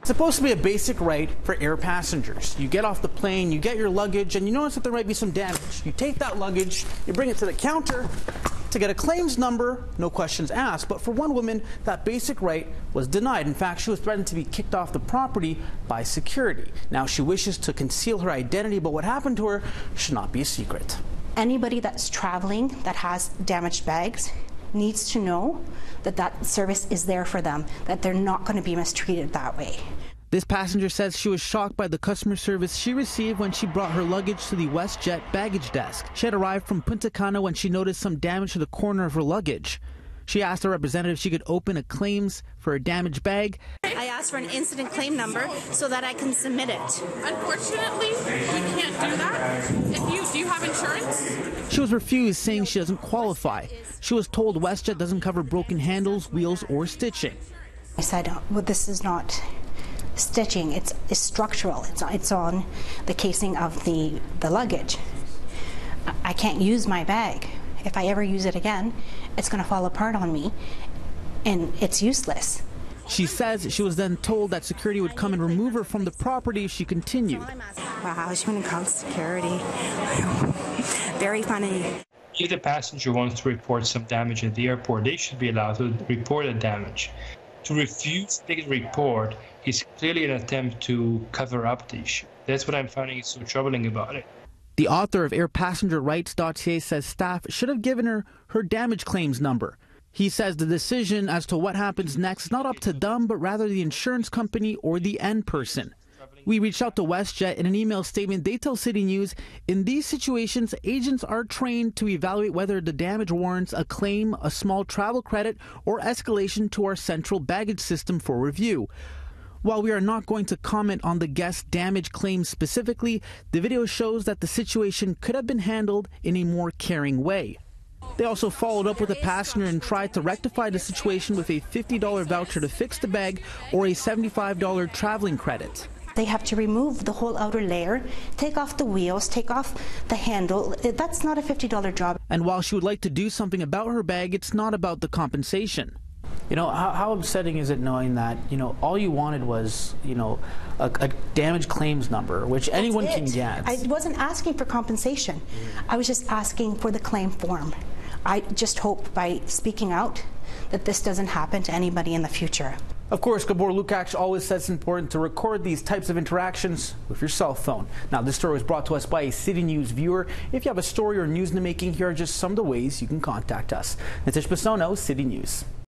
It's supposed to be a basic right for air passengers. You get off the plane, you get your luggage, and you notice that there might be some damage. You take that luggage, you bring it to the counter to get a claims number, no questions asked. But for one woman, that basic right was denied. In fact, she was threatened to be kicked off the property by security. Now she wishes to conceal her identity, but what happened to her should not be a secret. Anybody that's traveling that has damaged bags needs to know that that service is there for them, that they're not going to be mistreated that way. This passenger says she was shocked by the customer service she received when she brought her luggage to the WestJet baggage desk. She had arrived from Punta Cana when she noticed some damage to the corner of her luggage. She asked the representative if she could open a claims for a damaged bag. I asked for an incident claim number so that I can submit it. Unfortunately, we can't do that. Do you have insurance? She was refused, saying she doesn't qualify. She was told WestJet doesn't cover broken handles, wheels, or stitching. I said, well, this is not stitching, it's structural. It's on the casing of the luggage. I can't use my bag. If I ever use it again, it's going to fall apart on me, and it's useless. She says she was then told that security would come and remove her from the property if she continued. Wow, she went and called security. Very funny. If the passenger wants to report some damage at the airport, they should be allowed to report the damage. To refuse to take a report is clearly an attempt to cover up the issue. That's what I'm finding so troubling about it. The author of airpassengerrights.ca says staff should have given her her damage claims number. He says the decision as to what happens next is not up to them, but rather the insurance company or the end person. We reached out to WestJet. In an email statement, they tell City News, in these situations, agents are trained to evaluate whether the damage warrants a claim, a small travel credit, or escalation to our central baggage system for review. While we are not going to comment on the guest's damage claims specifically, the video shows that the situation could have been handled in a more caring way. They also followed up with a passenger and tried to rectify the situation with a $50 voucher to fix the bag or a $75 traveling credit. They have to remove the whole outer layer, take off the wheels, take off the handle. That's not a $50 job. And while she would like to do something about her bag, it's not about the compensation. You know, how upsetting is it knowing that, all you wanted was, a damage claims number, which anyone can get. I wasn't asking for compensation. I was just asking for the claim form. I just hope by speaking out that this doesn't happen to anybody in the future. Of course, Gabor Lukács always says it's important to record these types of interactions with your cell phone. Now, this story was brought to us by a City News viewer. If you have a story or news in the making, here are just some of the ways you can contact us. Natish Basono, City News.